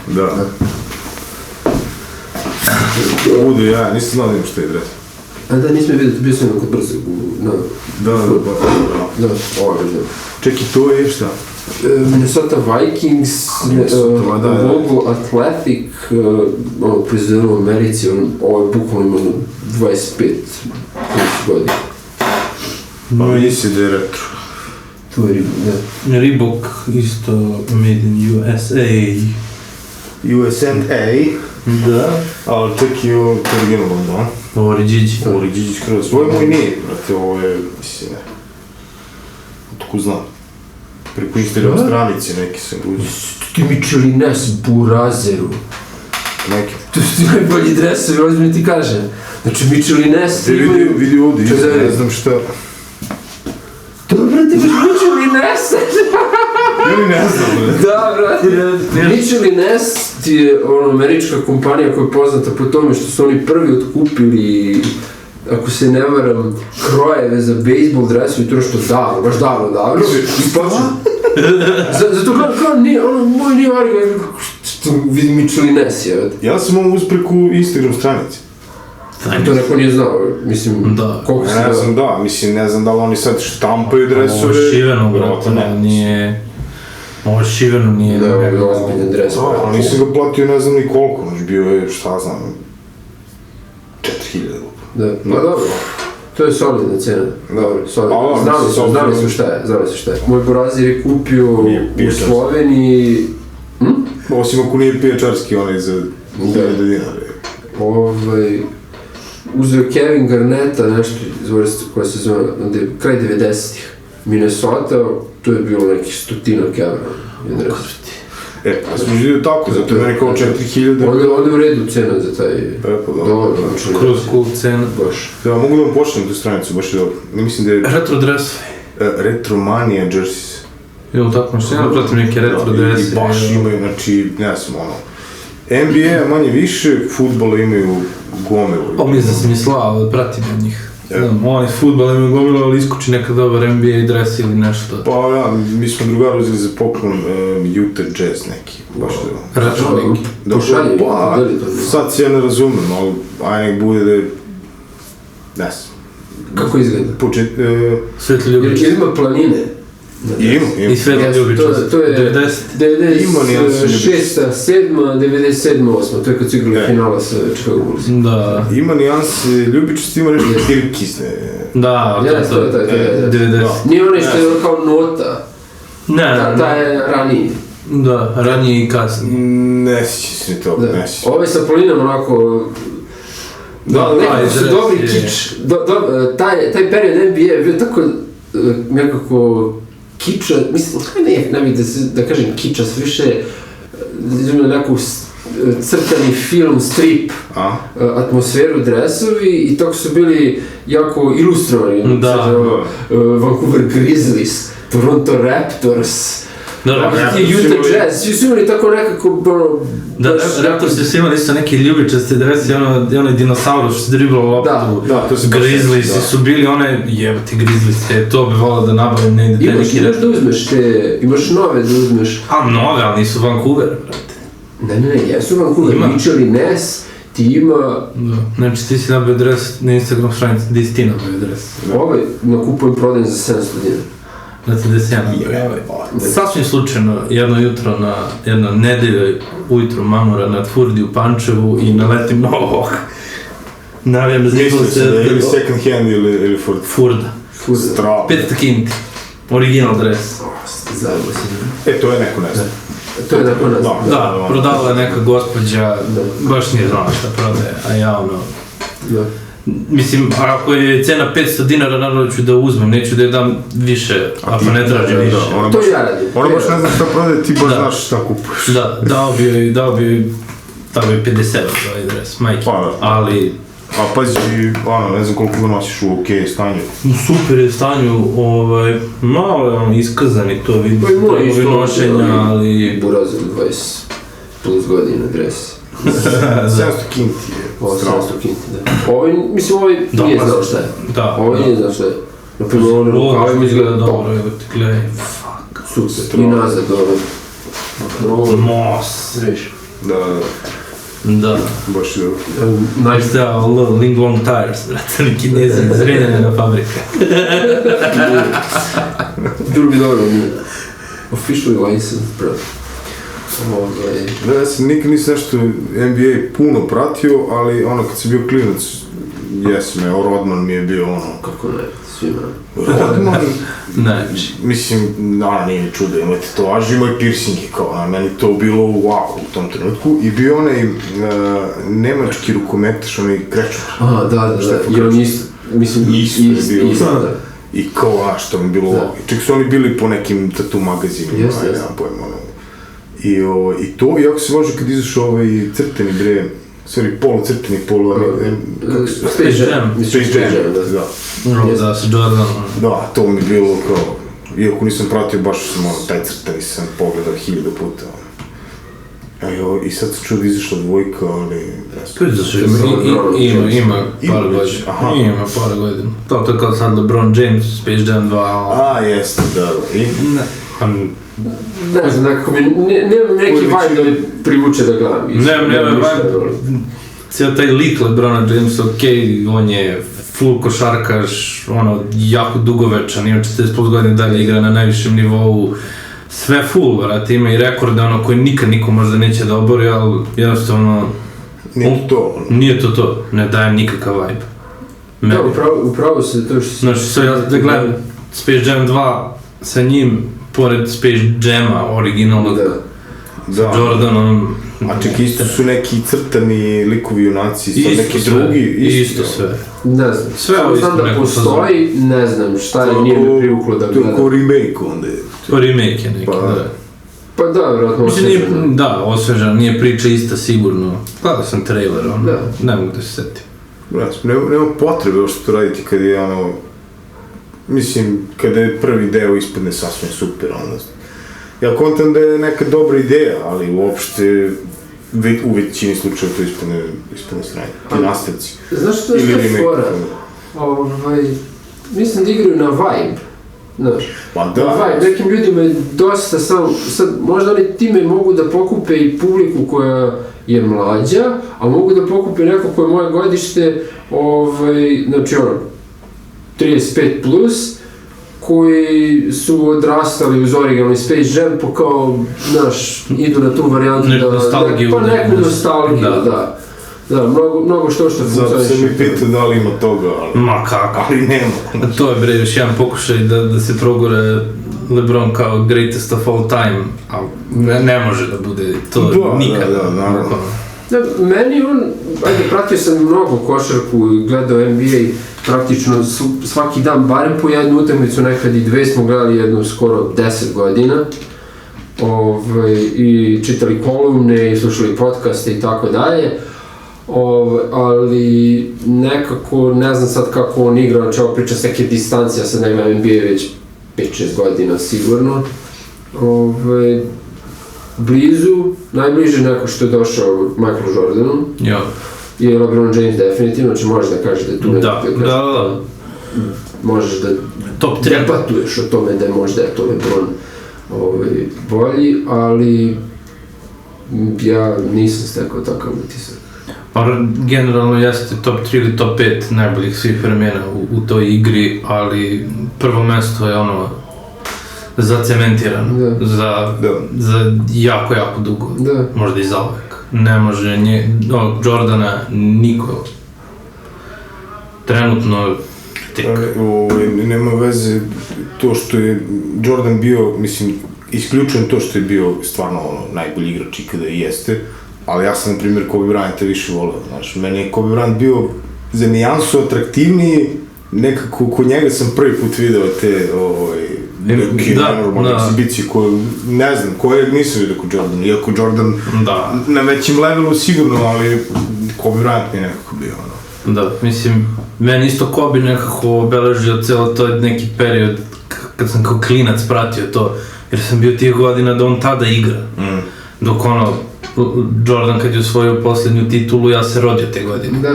Da. Udo, ja nisam znao da imaš taj dres. A da, nisam je vidio, bio sam kod Brze. Da. Ovo je vidio. Čekaj, to je šta? Minnesota Vikings, Global Athletic, proizvedeno u Americi, ovo je bukvalno imano 25 godina. Pa misli da je retro. To je Reebok isto made in USA. USNA. Da. Ali čekaj, ovo je originalno, da? Ovo je Điđi. Ovo je Điđi skroz. Ovo je moj nije, brate, ovo je, mislim, otko znam. Preko Instagram stranice neki sam guđi. Ti Michelines Burazeru. Neki. To su ti najbolji dresovi, ozbiljno ti kažem. Znači Michelines imaju... Vidi ovdje, ne znam šta. Dobro, ti imaš Michelines! Ja mi ne znam, bre. Da, brate. Michelines ti je američka kompanija koja je poznata po tome što su oni prvi otkupili, ako se ne varam, krojeve za bejsbol dresovi, to što davno, baš davno. Zato kao nije, moj nije original, što vidi Michelines je. Ja sam ovo uz preko Instagram stranice. To neko nije znao, mislim, koliko se... Ne znam, da, mislim, ne znam da li oni sad štampaju dresove... Ovo je šiveno, brate, nije... Ovo je šiveno, nije... Da, ovo je ozbiljen dres. Ali nisam ga platio ne znam ni koliko, znači bio je, šta znam, 4.000. Da, pa dobro. To je solidna cena. Dobro, solidna. Znali su šta je. Moj Burazir je kupio u Sloveniji... Osim ako nije pijačarski onaj za 1000 dinara. Uzeo Kevin Garnetta, nešto koja se zove, kraj 90-ih. Minnesota, to je bilo nekih 100 evra. Pa smo živio tako, zato je meni kao 4.000. Onda je u redu cena za taj... Dobro, kroz cool cena. Baš. Da, mogu da vam počnem tu stranicu, baš je dobro. Ne mislim da je... Retro dress. Retromania jerseys. Ili tako nešto, ja pratim neke retro dresse. I baš imaju, znači, ne znam, NBA manje više, fudbala imaju gomilu. Pa mi sam mislao da pratim od njih. Oni fudbal imaju gomilu, ali iskuči nekad dobar NBA dres ili nešto. Pa ja, mi smo drugari uzeli za poklon Utah Jazz neki, baš da. Retro neki. Pošalje, sad se ja ne razumem, ali aj nek bude da je... Ne znam. Kako izgleda? Svetli ljubičice. Jer ima planine. Ima. I Svetli ljubičice. To je 96. 7. 97. 8. To je kad su igrali finala sa Chicago Bulls. Da. Ima nijanse ljubičice, ima nešto kirkizne. Da, to je 90. Nije onaj što je kao nota. Ne. Ta je ranije. Da, ranije i kasnije. Ne sjeća se ni to, ne sjeća. Ove sa polinom onako... nekako su dobri kič. Taj period NBA je bio tako nekako kiča, mislim, ne bih da kažem kiča, sve više ima neku crtani film, strip, atmosferu, dresovi i tako su bili jako ilustrovani. Vancouver Grizzlies, Toronto Raptors, Utah Jazz, svi su imali tako nekako... Da, Raptors su imali isto neke ljubičaste dresi, onaj dinosaurus što se driblao loptu, Grizzliesi su bili one, jebati Grizzliesi, to bi volao da nabavim negdje te neki... Imaš da uzmeš te, imaš nove da uzmeš... A nove, ali nisu Vancouver, brate. Ne, jesu Vancouver, Michelines, ti ima... Znači ti si nabavio dres na Instagram stranici, gdje si ti nabavio dres? Ovaj nakupujem prodajem za 700 dinara. Znači da se ja nabavio. Sasvim slučajno, jedno jutro na jedno nedelje ujutro mamura na Tvrdi u Pančevu i naletim na ovog. Navijam zniklo se... Ili second hand ili Ford? Furda. Strava. 500 kinti. Original dres. Zajebo se. To je neko ne znam. To je neko ne znam. Da, prodavala je neka gospođa, baš nije znala šta prodaje, a ja mislim, ako je cena 500 dinara, naravno ću da uzmem, neću da je dam više, ako ne tražim više. To ja radim. Ona baš ne zna šta prodaje, ti baš znaš šta kupuješ. Da, dao bi joj 50 za ovaj dres, majke, ali... A pazi, ne znam koliko ga nosiš u okej stanju. U super je stanju, malo je iskazan i to vidim, treba nošenja, ali... Burazir 20 plus godina dres. 700 kinti je. 700 kinti, da. Ovaj nije znao šta je. Da. Ovaj nije znao šta je. Naprimjer, ono rukave mi izgleda dobro, evo ti gledaj, fuck. Super, i nazad, dobro. Mos. Viš. Da. Baš je. Nice da, Ling Long Tires, brate, oni Kinezi izrenjene na fabrika. Bilo bi dobro, officially licensed, brate. Da, ja sam nikad nisam nešto NBA puno pratio, ali ono kad sam bio klinac, jesam, Rodman mi je bio ono... Kako ne, svima. Rodman, Najveći. mislim, nije mi čudo, imao tetovaže, imao i piercinge, kao, a meni to bilo wow u tom trenutku. I bio onaj nemački rukometaš, onaj Krečuk. Da, i on isto, mislim, isto je bio. da. I kao, što mi je bilo wow. Čak su oni bili po nekim tattoo magazinima, ja pojma, ono. I to, jako se ložio kad izašao ovaj crteni bre, sorry, polucrteni, Space Jam, da. Da, sa Jordanom. Da, to mi je bilo kao, iako nisam pratio, baš sam ono, taj crteni sam pogledao 1000 puta. I sad se čuo da izašla dvojka, ali... To je zašto ima par godina. Ima par godina. To je kao sad LeBron James, Space Jam 2. Jeste, da. Ne znam, nekako mi, nemam neki vibe da mi privuče da gledam. Nemam vibe, cijel taj lik LeBrona Jamesa, okej, on je full košarkaš, ono, jako dugovečan, ima 40+ godina dalje, igra na najvišem nivou, sve full, vrati, ima i rekorde, ono, koje nikad niko možda neće da obori, ali jednostavno... Nije to, ne daje nikakav vibe. Da, upravo se to što... Znači, sad ja da gledam Space Jam 2 sa njim, pored Space Jama, originalnog, sa Jordanom... A čak isto su neki crtani likovi junaci, sad neki drugi... Isto sve. Ne znam, samo znam da postoji, ne znam šta je nije mi privuklo da gledam. To je kao remake onda je. To remake je neki, da. Pa da, vjerojatno osvežan. Da, osvežan, nije priča ista sigurno. Gledao sam trailer, ono, ne mogu da se setim. Nema potrebe što to raditi kad je ono... Mislim, kada je prvi deo ispadne sasvim super, onda... Ja kontam da je neka dobra ideja, ali uopšte u većini slučaja to ispadne sranje. Ti nastavci. Znaš što je fora? Mislim da igraju na vibe. Znaš, pa da. Na vibe. Nekim ljudima je dosta samo... Sad, možda oni time mogu da pokupe i publiku koja je mlađa, a mogu da pokupe neko koje je moje godište, znači ono, 35+, koji su odrastali uz originalni Space Jam, pa kao, znaš, idu na tu varijantu da... Neku nostalgiju. Pa neku nostalgiju, da. Da, mnogo što funkcioniše. Zato se mi pitao da li ima toga, ali... Ma kako? Ali nema. To je bre još jedan pokušaj da se progore LeBron kao greatest of all time, a ne može da bude to nikad. Da, naravno. Meni on, pratio sam mnogo košarku, gledao NBA praktično svaki dan, barem po jednu utakmicu, nekad i dve smo gledali jednu skoro 10 godina. I čitali kolumne i slušali podcaste i tako dalje. Ali nekako, ne znam sad kako on igra, znači ovo priča s neke distancije, ja sad ne gledam NBA već 5-6 godina sigurno. Blizu, najbliže neko što je došao Michael Jordanu, je LeBron James definitivno, znači možeš da kažeš da je tu da. Možeš da depatuješ o tome da je možda to LeBron bolji, ali ja nisam stekao takav utisak. Pa generalno jeste top 3 ili top 5 najboljih svih vremena u toj igri, ali prvo mesto je ono zacementirano za jako, jako dugo, možda i zauvek. Ne može Jordana niko trenutno tek. Nema veze to što je Jordan bio, mislim, isključujem to što je bio stvarno najbolji igrač ikada i jeste, ali ja sam, na primjer, Kobe Bryanta više voleo, znaš, meni je Kobe Bryant bio za nijansu atraktivniji, nekako kod njega sam prvi put video te neke nenormalne egzibicije koje, ne znam, koje nisam vidio kod Jordana, iako Jordan na većim levelu sigurno, ali Kobe Bryant mi je nekako bio, Da, mislim, meni isto Kobe nekako obeležio cijelo to neki period kad sam kao klinac pratio to, jer sam bio tih godina da on tada igra. Dok Jordan kad je osvojio posljednju titulu, ja se rodio te godine. Da.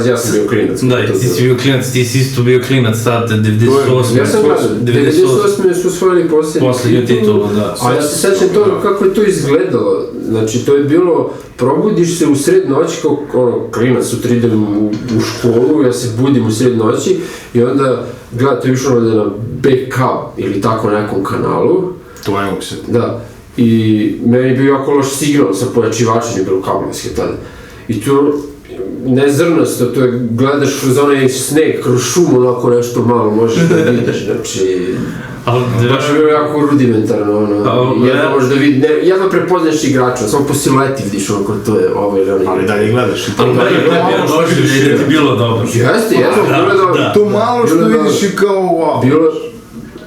Ja sam bio klinac. Da, ti si bio klinac, ti si isto bio klinac tada, 98. Ja sam gledao, 98. su osvojili posljednju titulu, da. A ja se sećam to kako je to izgledalo. Znači, to je bilo, probudiš se u sred noći, kao klinac, sutra idem u školu, ja se budim u sred noći i onda gledate još ovdje na BK ili tako nekom kanalu. To je mogu se. Da. I meni je bio jako loš signal sa pojačivačem, je bilo kabelske tada. I to, ne zrnasto, to je, gledaš kroz onaj sneg, kroz šumu, onako nešto malo možeš da vidiš, znači... Baš je bilo jako rudimentarno, jedno možeš da vidi, jedno prepoznaš igrača, samo po silueti vidiš onako to je ovo ili ono... Ali dalje gledaš i to... Ali dalje gledaš i da ti bilo dobro. Jeste, bilo dobro. To malo što vidiš i kao wow. Bilo,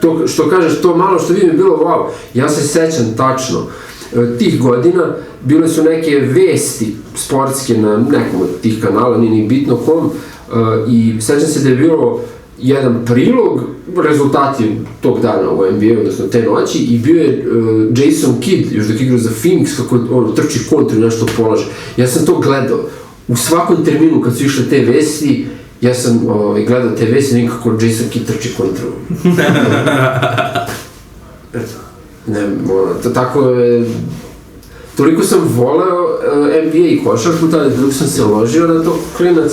to što kažeš, to malo što vidim je bilo wow. Ja se sećam tačno, tih godina bile su neke vesti sportske na nekom od tih kanala, nije ni bitno kom, i sećam se da je bilo jedan prilog, rezultati tog dana u NBA, odnosno te noći, i bio je Jason Kidd, još dok igrao za Phoenix, kako on trči kontru i nešto polaže. Ja sam to gledao. U svakom terminu kad su išle te vesti, ja sam gledao te vesti, vidim kako Jason Kidd trči kontru. Tako je... Toliko sam voleo NBA i košarku, toliko sam se ložio na to klinac.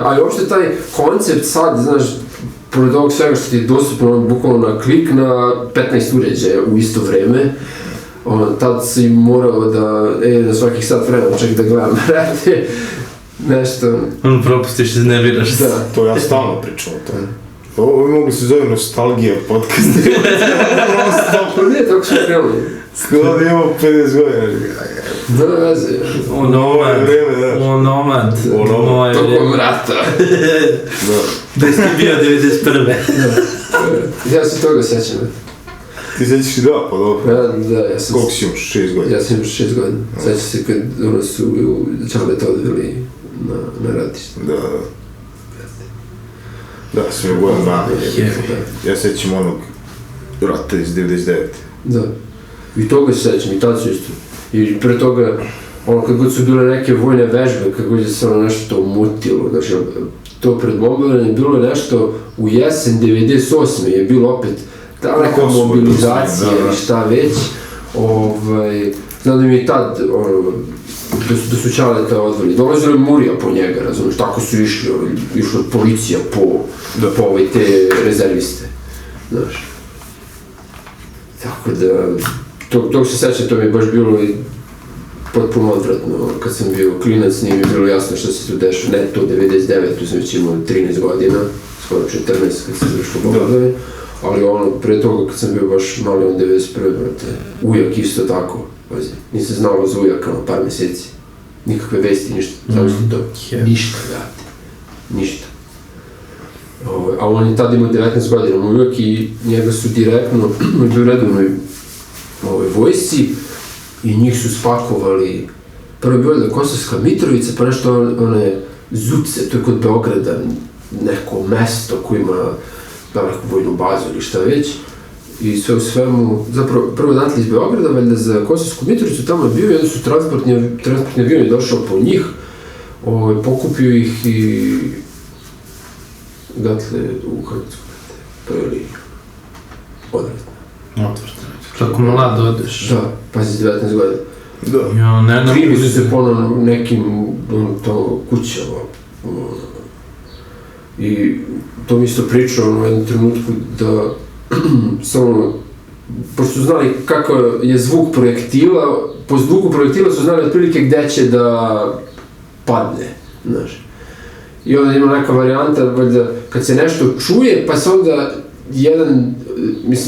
Ali uopšte taj koncept sad, znaš, pored ovog svega što ti je dostupno bukvalno na klik na 15 uređaja u isto vreme, tad si morao da, na svakih sat vremena čak da gledam, rade, nešto... Propustiš, iznerviraš se. Da. To ja stalno pričam o tome. Ovo bi mogli se zove nostalgija podcast. Pa ne, tako smo krenuli. Skoro da imamo 50 godina. Da, veze. Onomad. Tokom rata. Da si bio 91. Ja se toga sećam. Ti sećaš i da, pa dobro. Da, ja sam... Koliko si imaš? 6 godina? Ja sam imaš 6 godina. Sećam se kad su u Čaleta odveli na ratište. Da, sam je godin dana. Ja sećam onog rata iz 99. Da. I toga se sećam, i tad su isto. I pre toga, kad god su bile neke vojne vežbe, kad god je se nešto mutilo, znači, to pred bombardiranjem je bilo nešto u jesen 98. je bilo opet ta neka mobilizacija ili šta već. Znam da mi je tad, da su Čaleta odveli. Dolazila je Murija po njega, razumiješ, tako su išla policija po te rezerviste, znaš. Tako da, tog se sećam, to mi je baš bilo i potpuno odvratno. Kad sam bio klinac, nije mi bilo jasno što se tu dešava, ne to 99, tu sam već imao 13 godina, skoro 14 kad sam završao bombardovanje, ali pre toga kad sam bio baš mali, 91. Ujak isto tako, nisam znao za ujaka par meseci, nikakve vesti, ništa, zamisli to, ništa, gledate, ništa. A on je tada imao 19 godina, moj ujak, i njega su direktno, bio u redovnoj vojsci, i njih su spakovali, prvo je bilo da Kosovska Mitrovica, pa nešto one Zuce, to je kod Beograda, neko mesto koje ima neku vojnu bazu ili šta već, i sve u svemu, zapravo prvo odatle iz Beograda, valjda za Kosovsku Mitrovicu, tamo je bio, jedan su transportni avion je došao po njih, pokupio ih i odatle u Hrvatsku, prve liniju, odvratno. Tako mlad odeš. Da, pazi, 19 godina. Da. Krivi su se ponovno nekim kućama. I to mi isto pričao u jednom trenutku da samo, pošto su znali kako je zvuk projektila, po zvuku projektila su znali otprilike gde će da padne, znaš. I onda ima neka varijanta, valjda, kad se nešto čuje, pa se onda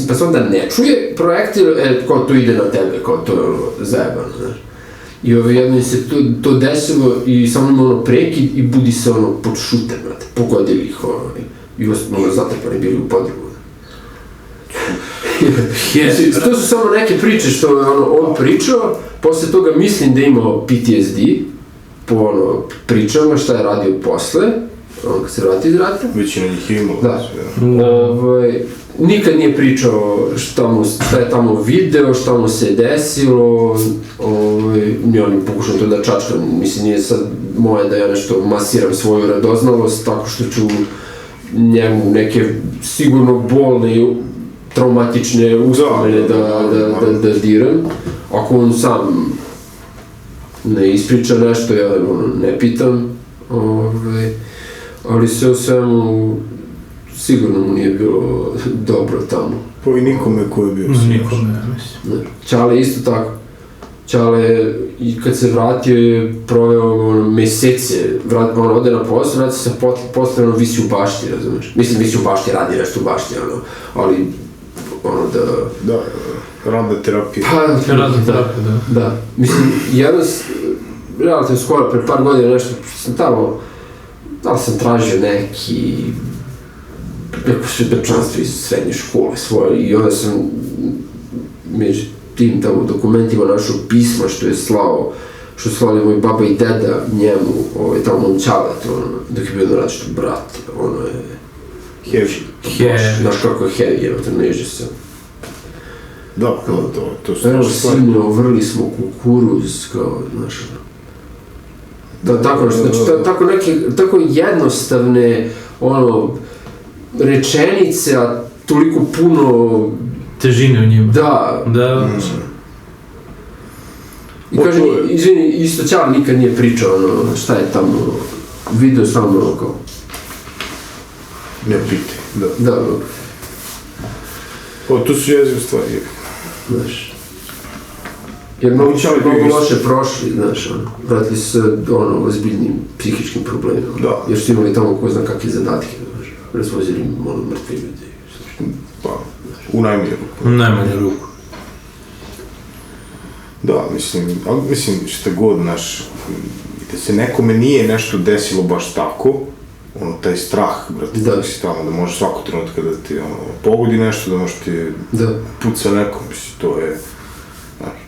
pa se onda ne čuje projektil, kao to ide na tebe, kao to je zajebano, znaš. I jedno se to desilo i samo ima prekid i budi se pod šuter, znate, pogodili ih, i zatrpani bili u podrumu. To su samo neke priče što je on pričao, posle toga mislim da je imao PTSD, po pričama šta je radio posle, kad se vrati iz rata. Većina njih je imao. Da. Nikad nije pričao šta je tamo video, šta mu se desilo, ja ne pokušam to da čačkam, mislim nije sad moje da ja nešto masiram svoju radoznalost tako što ću njemu neke sigurno bolne i traumatične uspomene da diram. Ako on sam ne ispriča nešto, ja ne pitam, ali sve u svemu sigurno mu nije bilo dobro tamo. Pa i nikome ko je bio Nikome, ja mislim. Čale isto tako. Čale, i kad se vratio je proveo mesece, ode na posao, vrati se posle visi u bašti, razumiješ? Mislim, visi u bašti, radi nešto u bašti, ali Da, radna terapija. Pa, Radna terapija, da. Da, mislim, relativno skoro, pre par godina nešto, sam tamo, da li sam tražio neko svedočanstvo iz srednje škole svoje i onda sam među tim tamo dokumentima našao pisma što je slali moj baba i deda njemu, tamo mom Ćaletu, dok je bio na različitu brat, ono je... Heavy. Znaš kako je heavy, evo te neže se. Da, to su evo naše stvari. sino, vrli smo kukuruz, kao, znaš, da, tako nešto, znači, tako neke, tako jednostavne, rečenice, a toliko puno... Težine u njima. Da. I kaže, izvini, isto Ćale nikad nije pričao, šta je tamo, video samo, kao... Ne pitaj, da. Da, To su jezive stvari. znaš. Jer mnogo loše prošli, znaš, vratili se ozbiljnim psihičkim problemima. Da. Jer su imali tamo ko zna kakve zadatke, znaš, razvozili mrtvi ljudi. Pa, u najmanju ruku. U najmanju ruku. Da, mislim, šta god, znaš, da se nekome nije nešto desilo baš tako, taj strah, brate, da si tamo, da može svako trenutka da ti pogodi nešto, da može ti puca neko, mislim, to je, znaš.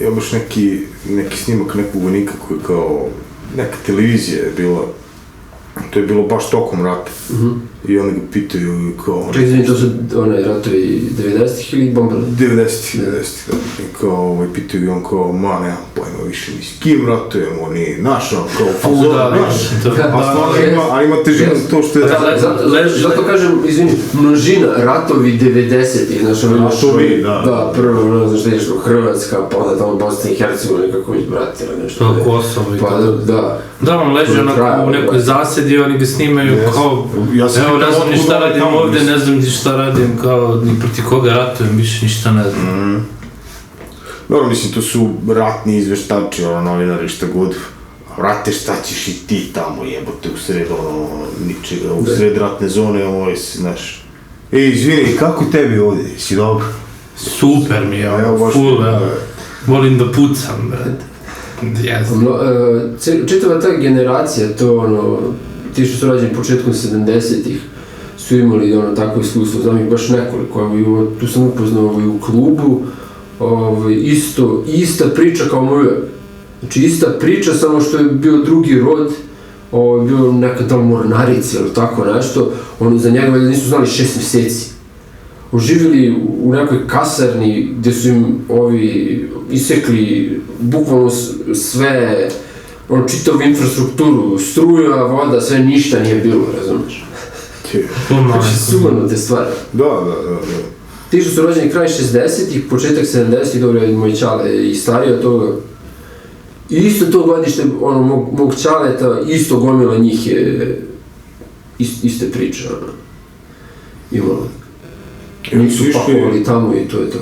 Ja baš neki snimak nekog vojnika koji kao, neka televizija je bila, to je bilo baš tokom rata. I oni ga pitaju kao... Čekaj, to su ratovi 90-ih ili bombardovanja? 90-ih, da. I kao, pitaju ga on kao, ma, nemam pojma više ni s kim ratujemo, ni naš, kao, fuzor, naš. Ali ima težinu to što je... Zato kažem, izvini, množina, ratovi 90-ih, znaš, ratovi, da, prvo, znaš, ideš u Hrvatska, pa onda tamo Bosna i Hercegovina, kako već bratila, nešto. To Kosovo i pa, da. Da, on leže onako u nekoj zasedi, oni ga snimaju kao, evo, ne znam ni šta radim ovde, ne znam ni šta radim, kao, ni proti koga ratujem, više ništa ne znam. Dobro, mislim, to su ratni izveštači, novinari, šta god. Vrate, šta ćeš i ti tamo, jebote, u sred, ničega, u sred ratne zone, znaš. Izvini, kako tebi ovde, si dobro? Super mi je, full, volim da pucam, brate. Čitava ta generacija, ti što su rađeni početkom 70-ih, su imali takvo iskustvo, znam ih baš nekoliko, tu sam upoznao i u klubu, ista priča kao moj ujak. Znači ista priča, samo što je bio drugi rod, bio neka tamo mornarica ili tako nešto, za njega nisu znali 6 meseci. Živjeli u nekoj kasarni gdje su im isekli bukvalno sve, čitavu infrastrukturu, struja, voda, sve ništa nije bilo, razumiješ? Znači sumano te stvari. Da. Ti što su rođeni kraj 60-ih, početak 70-ih, dobro, moj Ćale je i stariji od toga. I isto to godište, mog Ćaleta, isto gomila njih je iste priče, imalo. Njih su pakovali tamo i to je to.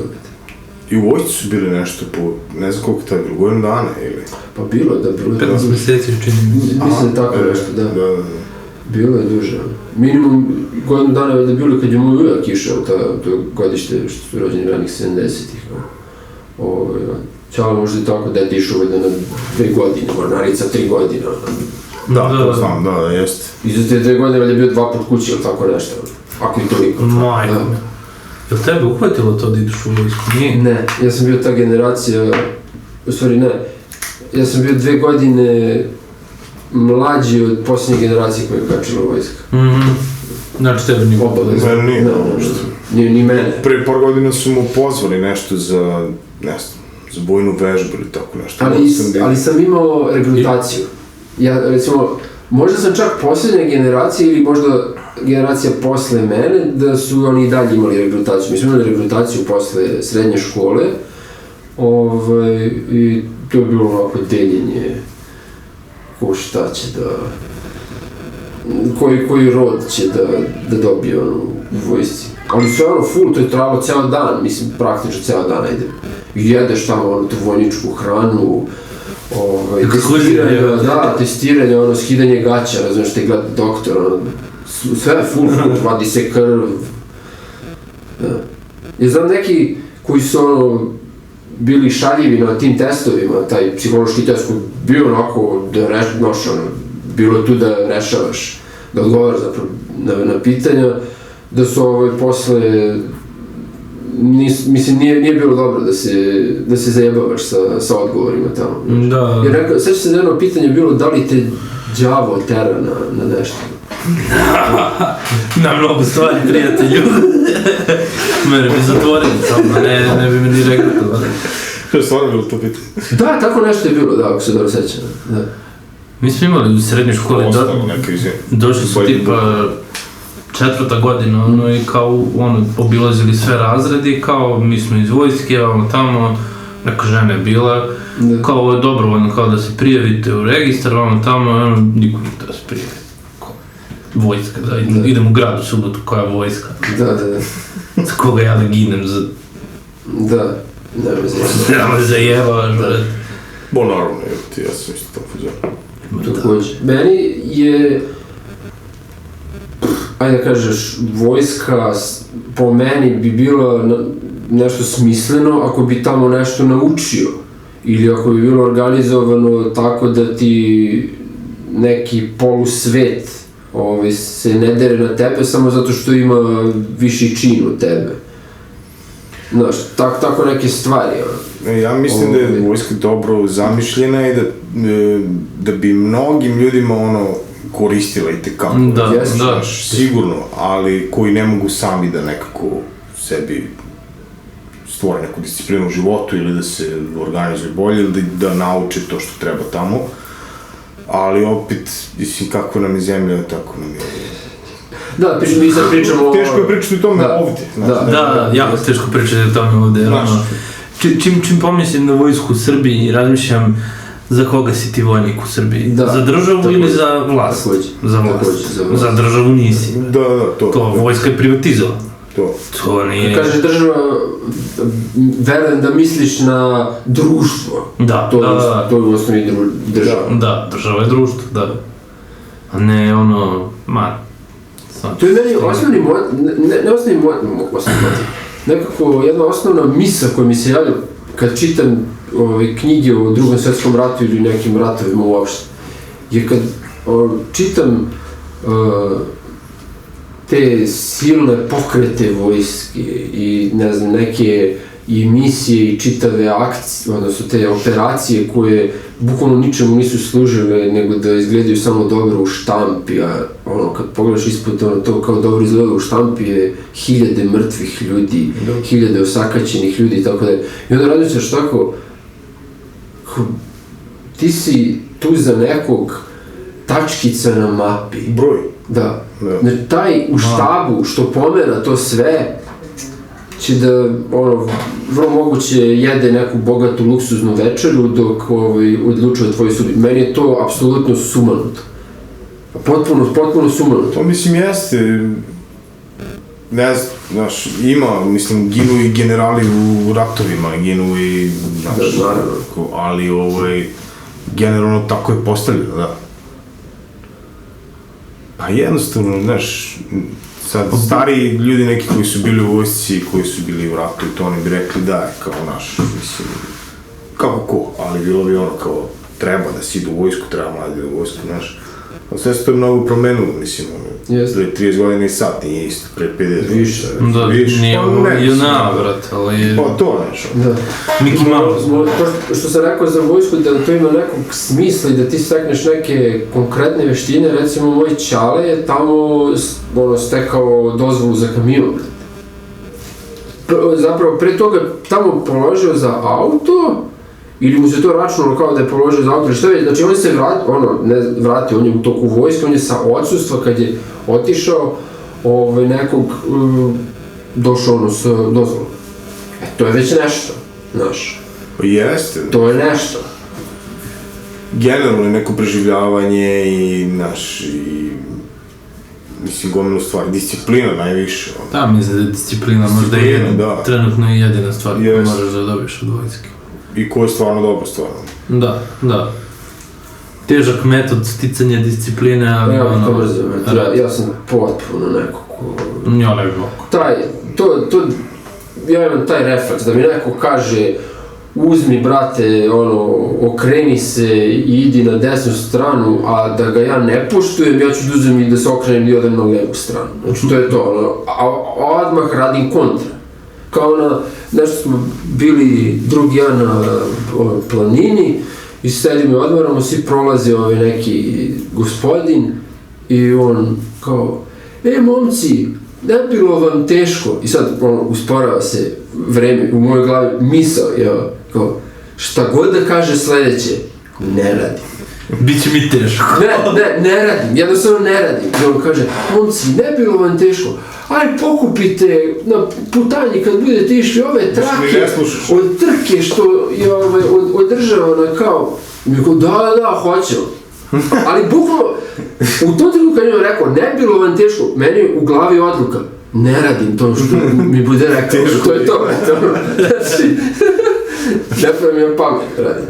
I u vojsci su bili nešto po, ne znam koliko je bilo, godinu dana ili? Pa bilo je 15 meseci čini mi. Mislim tako nešto, da. Bilo je duže. Minimum godinu dana je bilo kad je moj ujak išao, to godište što su rođeni ranih 70-ih. Ćale možda i tako, dete išao na 2 godine, mornarica 3 godine. Da, to znam, da, jeste. I za te 2 godine je bio 2 put kući ili tako nešto. Ako i toliko. Majko me. Jel tebe uhvatilo to da ideš u vojsku? Ne, ja sam bio ta generacija, u stvari ne, ja sam bio 2 godine mlađi od posljednje generacije koja je kačila vojska. Znači tebe nije obavezno. Nije, ni mene. Pre par godina su mu pozvali nešto za, ne znam, za bojnu vežbu ili tako nešto. Ali sam imao regrutaciju. Ja, recimo, možda sam čak posljednja generacija ili možda generacija posle mene, da su oni i dalje imali regrutaciju. Mi smo imali regrutaciju posle srednje škole, i to je bilo ovako deljenje ko šta će da... koji rod će da dobije u vojsci. Ali sve full, to je trajalo ceo dan, mislim, praktično ceo dan ide. Jedeš tamo tu vojničku hranu, testiranje, skidanje gaća, razumiješ, te gleda doktor, sve je full, vadi se krv. Ja znam neki koji su bili šaljivi na tim testovima, taj psihološki test koji bio onako bilo tu da rešavaš, da odgovaraš zapravo na pitanja, da su posle, mislim, nije bilo dobro da se zajebavaš sa odgovorima tamo. Da. Jer sad će se jedno pitanje bilo da li te đavo tera na nešto. Na mnogo stvari, prijatelju. Mene bi zatvorili samo, ne bi mi ni rekao to. Što je stvarno bilo to pitanje? Da, tako nešto je bilo, da, ako se dobro sećam. Mi smo imali u srednjoj školi, došli su tipa 4. godina, i kao, obilazili sve razredi, kao, mi smo iz vojske, tamo, neka žena je bila, kao, dobrovoljno, kao da se prijavite u registar, tamo, niko nije da se prijavi. Vojska, da, idem u grad u subotu, koja je vojska. Da. Za koga ja da ginem za... Da, nema me zajebavaš, bre. Bo naravno, ja sam isto tako zelo. Takođe. Meni je, ajde da kažeš, vojska po meni bi bila nešto smisleno ako bi tamo nešto naučio. Ili ako bi bilo organizovano tako da ti neki polusvet se ne dere na tebe samo zato što ima viši čin od tebe. Znaš, tako neke stvari. Ja mislim da je vojska dobro zamišljena i da bi mnogim ljudima koristila i tekako. Da. Sigurno, ali koji ne mogu sami da nekako sebi stvore neku disciplinu u životu ili da se organizuju bolje ili da nauče to što treba tamo. Ali opet, mislim, kako nam je zemlja, tako nam je... Da, mi sad pričamo o... Teško je pričati o tome ovdje. Da, jako teško pričati o tome ovdje. Čim pomislim na vojsku u Srbiji, razmišljam za koga si ti vojnik u Srbiji. Za državu ili za vlast? Za vlast. Za državu nisi. Da, to. To, vojska je privatizovana. To nije... Kaže država, verujem da misliš na društvo. Da. To je u osnovi država. Da, država je društvo, da. A ne to je meni osnovni motiv. Nekako jedna osnovna misla koja mi se javlja kad čitam knjige o Drugom svjetskom ratu ili nekim ratovima uopšte, je kad čitam te silne pokrete vojske i ne znam, neke i misije i čitave akcije, odnosno te operacije koje bukvalno ničemu nisu služile nego da izgledaju samo dobro u štampi, a kad pogledaš ispod to kao dobro izgleda u štampi je 1000 mrtvih ljudi, 1000 osakaćenih ljudi i tako da. I onda razmišljaš tako, ti si tu za nekog tačkica na mapi. Broj. Da. Taj u štabu što pomera to sve će da, vrlo moguće jede neku bogatu luksuznu večeru dok odlučuje tvoj sudbinu. Meni je to apsolutno sumanuto. Potpuno sumanuto. To mislim jeste, ne znam, znaš, mislim, ginu i generali u ratovima, ginu i, znaš, ali generalno tako je postavljeno, da. Pa jednostavno, znaš, sad stariji ljudi neki koji su bili u vojsci, koji su bili u ratu i to oni bi rekli da je kao naš, mislim, kako ko, ali bilo bi kao treba da si idu u vojsku, treba mladi u vojsku, znaš. Ali sve se to mnogo promenilo, mislim, 30 godina i sad nije isto, pre 50 više. Da, nije JNA, vrat, ali... Pa to nešto. Miki Mouse. Što sam rekao za vojsku, da to ima nekog smisla i da ti stekneš neke konkretne veštine, recimo moj ćale je tamo stekao dozvolu za kamion. zapravo pre toga tamo položio za auto, ili mu se to računalo kao da je položio za auto, ili šta već, znači on se vratio, on je u toku vojske, on je sa odsustva kad je otišao nekog, došao s dozvolom. To je već nešto, znaš. Jeste. To je nešto. Generalno je neko preživljavanje i, znaš, mislim, gomilu stvari, disciplina najviše. Da, mislim da je disciplina možda trenutno i jedina stvar koju moraš da dobiš od vojske. I koja je stvarno dobra stvar. Da. Težak metod sticanja discipline, ali ja sam potpuno neko ko... Ja ne bi mogo. Ja imam taj refleks, da mi neko kaže uzmi, brate, okreni se i idi na desnu stranu, a da ga ja ne poštujem, ja ću da uzem i da se okrenem i odem na levu stranu. Znači, to je to, a odmah radim kontra. Kao nešto smo bili drugi dan na planini i sedimo i odmaramo, svi prolazi neki gospodin i on kao, momci, ne bilo vam teško, i sad usporava se vreme u mojoj glavi, misao, kao, šta god da kaže sledeće, ne radim. Biće mi teško. Ne radim, jednostavno ne radim. I on kaže, momci, ne bilo vam teško, aj pokupite na putanji kad budete išli ove trake od trke što je održavana kao, mi je kao, da, hoćemo. Ali bukvalno, u tom trenutku kad je on rekao, ne bilo vam teško, meni je u glavi odluka, ne radim to što mi bude rekao, to je to. Znači, ne pravim ja pamet radim.